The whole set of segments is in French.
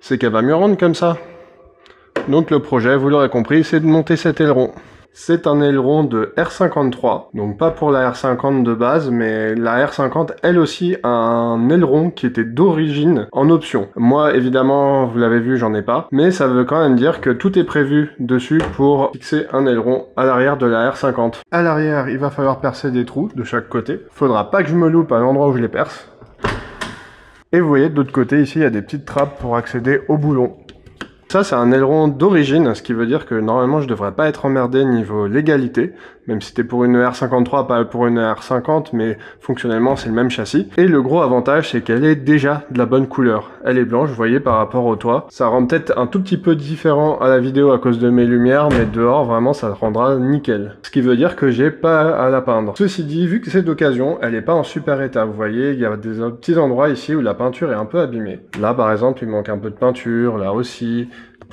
c'est qu'elle va mieux rendre comme ça. Donc le projet, vous l'aurez compris, c'est de monter cet aileron. C'est un aileron de R53, donc pas pour la R50 de base, mais la R50, elle aussi, a un aileron qui était d'origine en option. Moi, évidemment, vous l'avez vu, j'en ai pas, mais ça veut quand même dire que tout est prévu dessus pour fixer un aileron à l'arrière de la R50. À l'arrière, il va falloir percer des trous de chaque côté. Faudra pas que je me loupe à l'endroit où je les perce. Et vous voyez, de l'autre côté, ici, il y a des petites trappes pour accéder au boulon. Ça, c'est un aileron d'origine, ce qui veut dire que normalement, je devrais pas être emmerdé niveau légalité, même si c'était pour une R53, pas pour une R50, mais fonctionnellement, c'est le même châssis. Et le gros avantage, c'est qu'elle est déjà de la bonne couleur. Elle est blanche, vous voyez, par rapport au toit. Ça rend peut-être un tout petit peu différent à la vidéo à cause de mes lumières, mais dehors, vraiment, ça rendra nickel. Ce qui veut dire que j'ai pas à la peindre. Ceci dit, vu que c'est d'occasion, elle est pas en super état. Vous voyez, il y a des petits endroits ici où la peinture est un peu abîmée. Là, par exemple, il manque un peu de peinture, là aussi.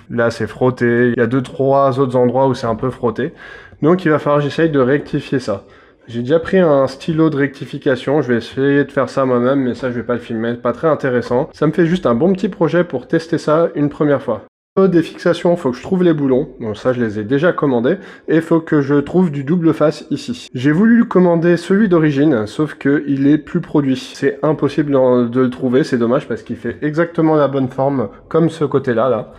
Là, c'est frotté. Il y a 2-3 autres endroits où c'est un peu frotté. Donc, il va falloir que j'essaye de rectifier ça. J'ai déjà pris un stylo de rectification. Je vais essayer de faire ça moi-même, mais ça, je vais pas le filmer. Pas très intéressant. Ça me fait juste un bon petit projet pour tester ça une première fois. Des fixations, il faut que je trouve les boulons. Donc ça, je les ai déjà commandés. Et il faut que je trouve du double face ici. J'ai voulu commander celui d'origine, sauf que il est plus produit. C'est impossible de le trouver. C'est dommage parce qu'il fait exactement la bonne forme comme ce côté-là, là.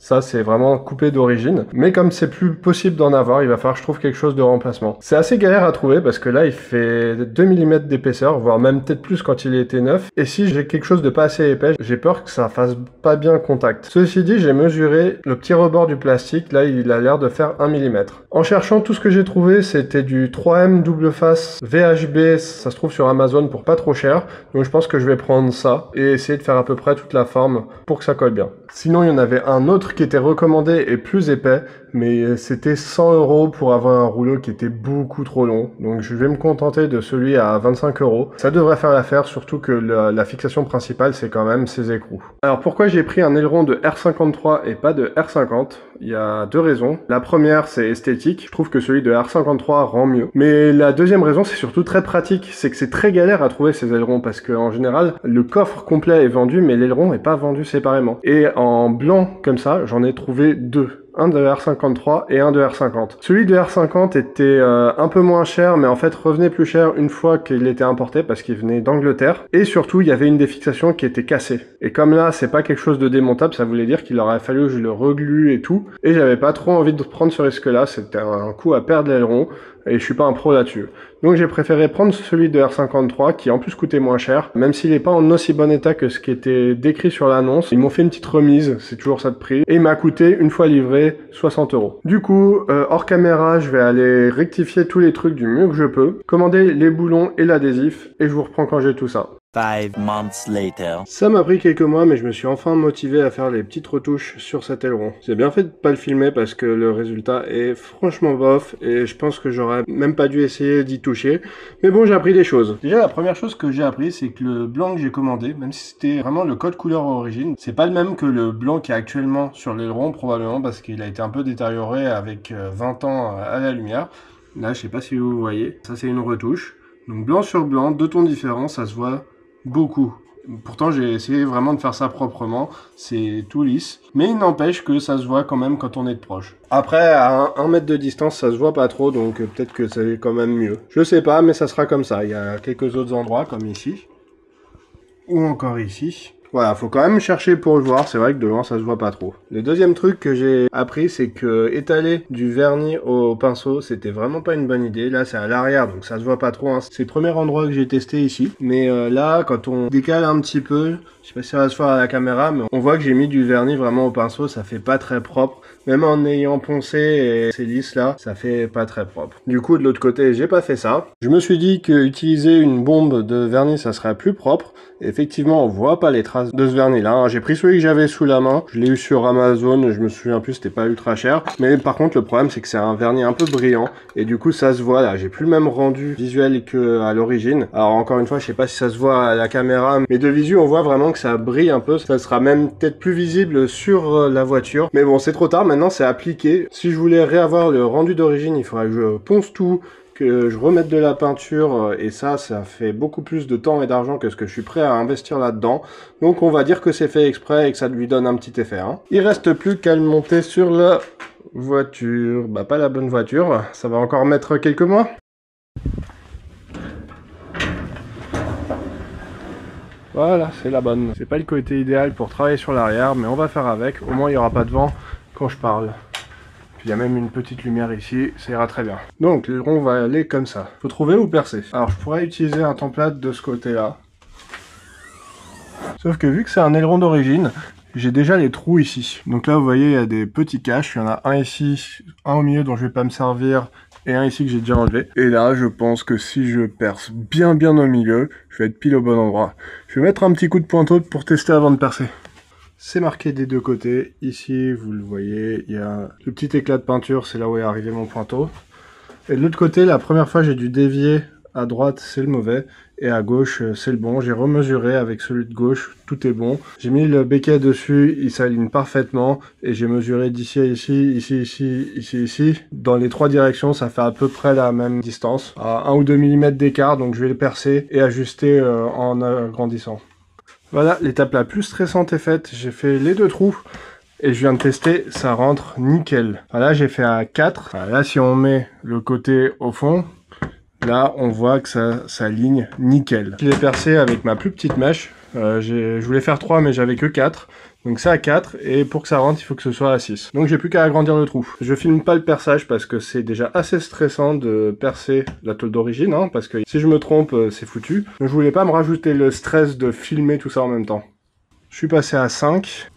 Ça, c'est vraiment coupé d'origine. Mais comme c'est plus possible d'en avoir, il va falloir que je trouve quelque chose de remplacement. C'est assez galère à trouver parce que là, il fait 2 mm d'épaisseur, voire même peut-être plus quand il était neuf. Et si j'ai quelque chose de pas assez épais, j'ai peur que ça fasse pas bien contact. Ceci dit, j'ai mesuré le petit rebord du plastique. Là, il a l'air de faire 1 mm. En cherchant, tout ce que j'ai trouvé, c'était du 3M double face VHB. Ça se trouve sur Amazon pour pas trop cher. Donc, je pense que je vais prendre ça et essayer de faire à peu près toute la forme pour que ça colle bien. Sinon, il y en avait un autre qui était recommandé et plus épais, mais c'était 100 € pour avoir un rouleau qui était beaucoup trop long. Donc je vais me contenter de celui à 25 €. Ça devrait faire l'affaire, surtout que la fixation principale, c'est quand même ces écrous. Alors pourquoi j'ai pris un aileron de R53 et pas de R50 ? Il y a deux raisons. La première, c'est esthétique. Je trouve que celui de R53 rend mieux. Mais la deuxième raison, c'est surtout très pratique. C'est que c'est très galère à trouver ces ailerons parce qu'en général, le coffre complet est vendu, mais l'aileron n'est pas vendu séparément. Et en blanc, comme ça, j'en ai trouvé deux. Un de R53 et un de R50. Celui de R50 était un peu moins cher, mais en fait revenait plus cher une fois qu'il était importé parce qu'il venait d'Angleterre. Et surtout, il y avait une des fixations qui était cassée. Et comme là, c'est pas quelque chose de démontable, ça voulait dire qu'il aurait fallu que je le reglue et tout. Et j'avais pas trop envie de prendre ce risque-là, c'était un coup à perdre l'aileron. Et je suis pas un pro là-dessus. Donc j'ai préféré prendre celui de R53 qui en plus coûtait moins cher, même s'il est pas en aussi bon état que ce qui était décrit sur l'annonce. Ils m'ont fait une petite remise, c'est toujours ça de prix, et il m'a coûté une fois livré 60 €. Du coup, hors caméra, je vais aller rectifier tous les trucs du mieux que je peux, commander les boulons et l'adhésif, et je vous reprends quand j'ai tout ça. 5 months later. Ça m'a pris quelques mois, mais je me suis enfin motivé à faire les petites retouches sur cet aileron. C'est bien fait de pas le filmer parce que le résultat est franchement bof et je pense que j'aurais même pas dû essayer d'y toucher. Mais bon, j'ai appris des choses. Déjà, la première chose que j'ai appris, c'est que le blanc que j'ai commandé, même si c'était vraiment le code couleur origine, c'est pas le même que le blanc qui est actuellement sur l'aileron, probablement parce qu'il a été un peu détérioré avec 20 ans à la lumière. Là, je sais pas si vous voyez, ça c'est une retouche. Donc blanc sur blanc, deux tons différents, ça se voit beaucoup. Pourtant j'ai essayé vraiment de faire ça proprement, c'est tout lisse, mais il n'empêche que ça se voit quand même quand on est de proche. Après à 1 mètre de distance ça se voit pas trop, donc peut-être que c'est quand même mieux. Je sais pas, mais ça sera comme ça. Il y a quelques autres endroits comme ici, ou encore ici. Voilà, faut quand même chercher pour le voir, c'est vrai que de loin ça se voit pas trop. Le deuxième truc que j'ai appris, c'est que étaler du vernis au pinceau, c'était vraiment pas une bonne idée. Là c'est à l'arrière, donc ça se voit pas trop, hein. C'est le premier endroit que j'ai testé ici. Mais là, quand on décale un petit peu, je sais pas si ça va se voir à la caméra, mais on voit que j'ai mis du vernis vraiment au pinceau, ça fait pas très propre. Même en ayant poncé et ces lisses là, ça fait pas très propre. Du coup, de l'autre côté, j'ai pas fait ça. Je me suis dit que utiliser une bombe de vernis, ça serait plus propre. Et effectivement, on voit pas les traces de ce vernis là, hein. J'ai pris celui que j'avais sous la main. Je l'ai eu sur Amazon, je me souviens plus, c'était pas ultra cher. Mais par contre, le problème, c'est que c'est un vernis un peu brillant. Et du coup, ça se voit là. J'ai plus le même rendu visuel qu'à l'origine. Alors encore une fois, je sais pas si ça se voit à la caméra, mais de visu, on voit vraiment que ça brille un peu. Ça sera même peut-être plus visible sur la voiture. Mais bon, c'est trop tard. Maintenant, c'est appliqué. Si je voulais réavoir le rendu d'origine, il faudrait que je ponce tout, que je remette de la peinture et ça fait beaucoup plus de temps et d'argent que ce que je suis prêt à investir là-dedans. Donc on va dire que c'est fait exprès et que ça lui donne un petit effet. Hein. Il reste plus qu'à le monter sur la voiture. Bah pas la bonne voiture, ça va encore mettre quelques mois. Voilà, c'est la bonne. C'est pas le côté idéal pour travailler sur l'arrière, mais on va faire avec. Au moins il n'y aura pas de vent quand je parle. Il y a même une petite lumière ici, ça ira très bien. Donc l'aileron va aller comme ça. Faut trouver ou percer. Alors je pourrais utiliser un template de ce côté-là. Sauf que vu que c'est un aileron d'origine, j'ai déjà les trous ici. Donc là vous voyez il y a des petits caches. Il y en a un ici, un au milieu dont je vais pas me servir et un ici que j'ai déjà enlevé. Et là je pense que si je perce bien au milieu, je vais être pile au bon endroit. Je vais mettre un petit coup de pointeau pour tester avant de percer. C'est marqué des deux côtés. Ici, vous le voyez, il y a le petit éclat de peinture, c'est là où est arrivé mon pointeau. Et de l'autre côté, la première fois, j'ai dû dévier. À droite, c'est le mauvais. Et à gauche, c'est le bon. J'ai remesuré avec celui de gauche, tout est bon. J'ai mis le béquet dessus, il s'aligne parfaitement. Et j'ai mesuré d'ici à ici, ici. Dans les trois directions, ça fait à peu près la même distance. À 1 ou 2 mm d'écart, donc je vais le percer et ajuster en agrandissant. Voilà, l'étape la plus stressante est faite, j'ai fait les deux trous et je viens de tester, ça rentre nickel. Voilà, j'ai fait à 4. Là, si on met le côté au fond, là, on voit que ça s'aligne nickel. Je l'ai percé avec ma plus petite mèche. Je voulais faire 3, mais j'avais que 4. Donc c'est à 4, et pour que ça rentre, il faut que ce soit à 6. Donc j'ai plus qu'à agrandir le trou. Je filme pas le perçage parce que c'est déjà assez stressant de percer la tôle d'origine, hein, parce que si je me trompe, c'est foutu. Donc je voulais pas me rajouter le stress de filmer tout ça en même temps. Je suis passé à 5.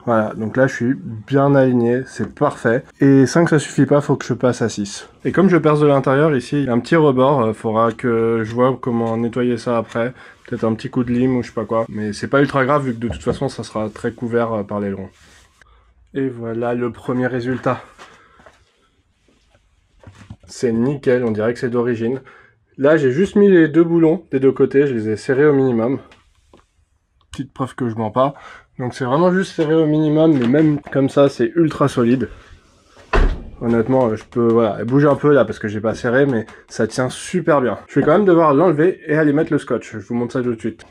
Voilà, donc là je suis bien aligné, c'est parfait. Et 5 ça suffit pas, faut que je passe à 6. Et comme je perce de l'intérieur, ici il y a un petit rebord, faudra que je vois comment nettoyer ça après. Peut-être un petit coup de lime ou je sais pas quoi. Mais c'est pas ultra grave vu que de toute façon ça sera très couvert par l'aileron. Et voilà le premier résultat. C'est nickel, on dirait que c'est d'origine. Là j'ai juste mis les deux boulons des deux côtés, je les ai serrés au minimum. Petite preuve que je mens pas. Donc c'est vraiment juste serré au minimum, mais même comme ça c'est ultra solide. Honnêtement, je peux, voilà, elle bouge un peu là parce que j'ai pas serré, mais ça tient super bien. Je vais quand même devoir l'enlever et aller mettre le scotch. Je vous montre ça tout de suite.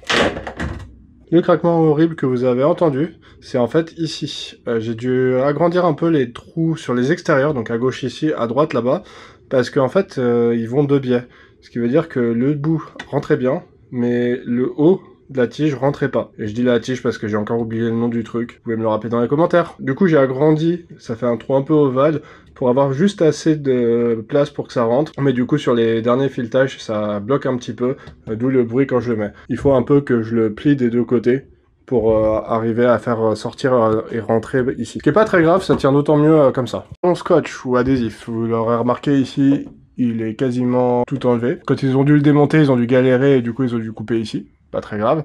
Le craquement horrible que vous avez entendu, c'est en fait ici. J'ai dû agrandir un peu les trous sur les extérieurs, donc à gauche ici, à droite là-bas, parce qu'en fait, ils vont de biais. Ce qui veut dire que le bout rentrait bien, mais le haut de la tige rentrait pas. Et je dis la tige parce que j'ai encore oublié le nom du truc. Vous pouvez me le rappeler dans les commentaires. Du coup, j'ai agrandi, ça fait un trou un peu ovale, pour avoir juste assez de place pour que ça rentre. Mais du coup, sur les derniers filetages, ça bloque un petit peu, d'où le bruit quand je le mets. Il faut un peu que je le plie des deux côtés pour arriver à faire sortir et rentrer ici. Ce qui est pas très grave, ça tient d'autant mieux comme ça. Mon scotch ou adhésif, vous l'aurez remarqué ici, il est quasiment tout enlevé. Quand ils ont dû le démonter, ils ont dû galérer et du coup, ils ont dû couper ici. Pas très grave.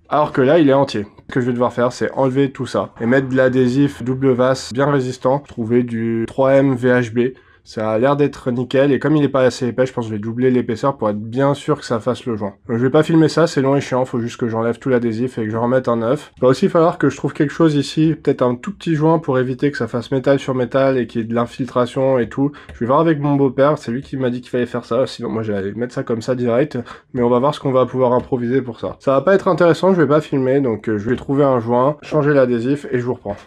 Alors que là, il est entier. Ce que je vais devoir faire, c'est enlever tout ça et mettre de l'adhésif double vasse bien résistant. Trouver du 3M VHB. Ça a l'air d'être nickel et comme il est pas assez épais, je pense que je vais doubler l'épaisseur pour être bien sûr que ça fasse le joint. Donc, je vais pas filmer ça, c'est long et chiant, faut juste que j'enlève tout l'adhésif et que je remette un neuf. Il va aussi falloir que je trouve quelque chose ici, peut-être un tout petit joint pour éviter que ça fasse métal sur métal et qu'il y ait de l'infiltration et tout. Je vais voir avec mon beau-père, c'est lui qui m'a dit qu'il fallait faire ça, sinon moi j'allais mettre ça comme ça direct, mais on va voir ce qu'on va pouvoir improviser pour ça. Ça va pas être intéressant, je vais pas filmer, donc je vais trouver un joint, changer l'adhésif et je vous reprends.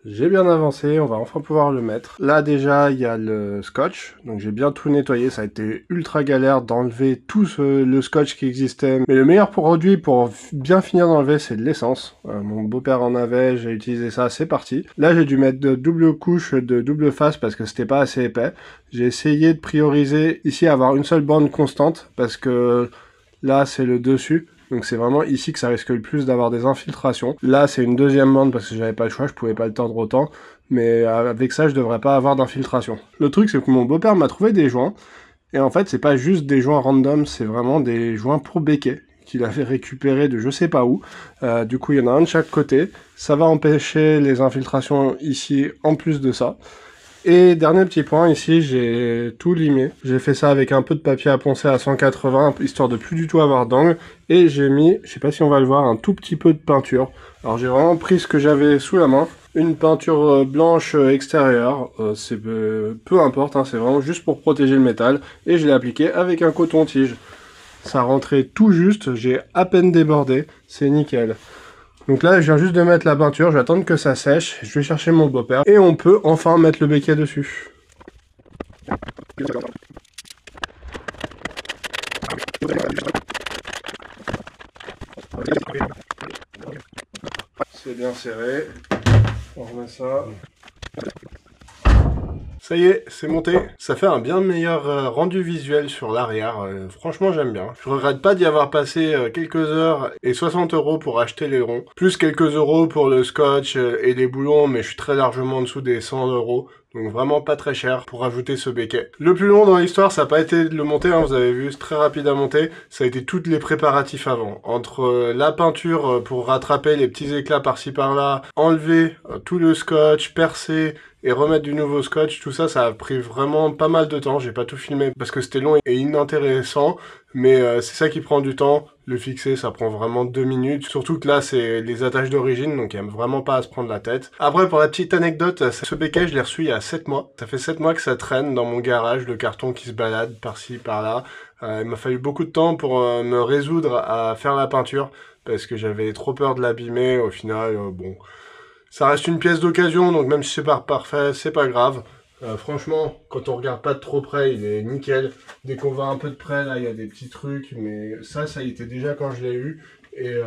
J'ai bien avancé, on va enfin pouvoir le mettre. Là déjà, il y a le scotch, donc j'ai bien tout nettoyé, ça a été ultra galère d'enlever tout le scotch qui existait. Mais le meilleur produit pour bien finir d'enlever, c'est de l'essence. Mon beau-père en avait, j'ai utilisé ça, c'est parti. Là, j'ai dû mettre de double couche de double face parce que c'était pas assez épais. J'ai essayé de prioriser ici avoir une seule bande constante parce que là, c'est le dessus. Donc c'est vraiment ici que ça risque le plus d'avoir des infiltrations. Là c'est une deuxième bande parce que j'avais pas le choix, je pouvais pas le tordre autant. Mais avec ça je devrais pas avoir d'infiltration. Le truc c'est que mon beau-père m'a trouvé des joints. Et en fait c'est pas juste des joints random, c'est vraiment des joints pour béquet qu'il a fait récupérer de je sais pas où. Du coup il y en a un de chaque côté. Ça va empêcher les infiltrations ici en plus de ça. Et dernier petit point, ici j'ai tout limé. J'ai fait ça avec un peu de papier à poncer à 180, histoire de plus du tout avoir d'angle. Et j'ai mis, je sais pas si on va le voir, un tout petit peu de peinture. Alors j'ai vraiment pris ce que j'avais sous la main. Une peinture blanche extérieure, peu importe, hein, c'est vraiment juste pour protéger le métal. Et je l'ai appliqué avec un coton-tige. Ça rentrait tout juste, j'ai à peine débordé, c'est nickel. Donc là, je viens juste de mettre la peinture, je vais attendre que ça sèche, je vais chercher mon bopper, et on peut enfin mettre le béquet dessus. C'est bien serré, on remet ça. Ça y est, c'est monté. Ça fait un bien meilleur rendu visuel sur l'arrière. Franchement, j'aime bien. Je regrette pas d'y avoir passé quelques heures et 60 € pour acheter l'aileron. Plus quelques euros pour le scotch et les boulons, mais je suis très largement en dessous des 100 €. Donc vraiment pas très cher pour ajouter ce béquet. Le plus long dans l'histoire, ça n'a pas été de le monter, hein, vous avez vu, c'est très rapide à monter. Ça a été tous les préparatifs avant. Entre la peinture pour rattraper les petits éclats par-ci par-là, enlever tout le scotch, percer et remettre du nouveau scotch, tout ça, ça a pris vraiment pas mal de temps. J'ai pas tout filmé parce que c'était long et inintéressant, mais c'est ça qui prend du temps. Le fixer, ça prend vraiment 2 minutes. Surtout que là, c'est les attaches d'origine, donc il n'y a vraiment pas à se prendre la tête. Après, pour la petite anecdote, ce béquet, je l'ai reçu il y a 7 mois. Ça fait 7 mois que ça traîne dans mon garage, le carton qui se balade par-ci, par-là. Il m'a fallu beaucoup de temps pour me résoudre à faire la peinture, parce que j'avais trop peur de l'abîmer. Au final, bon, ça reste une pièce d'occasion, donc même si c'est pas parfait, c'est pas grave. Franchement, quand on regarde pas de trop près, il est nickel. Dès qu'on va un peu de près, là, il y a des petits trucs, mais ça y était déjà quand je l'ai eu, et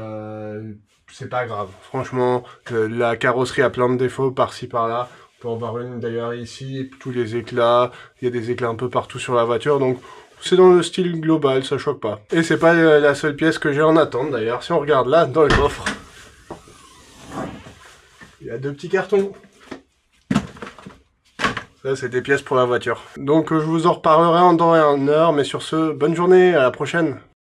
c'est pas grave. Franchement, la carrosserie a plein de défauts par-ci, par-là. On peut en voir une d'ailleurs ici, tous les éclats, il y a des éclats un peu partout sur la voiture, donc c'est dans le style global, ça choque pas. Et c'est pas la seule pièce que j'ai en attente d'ailleurs. Si on regarde là, dans le coffre, il y a 2 petits cartons. Ça, c'est des pièces pour la voiture. Donc, je vous en reparlerai en temps et en heure, mais sur ce, bonne journée, à la prochaine.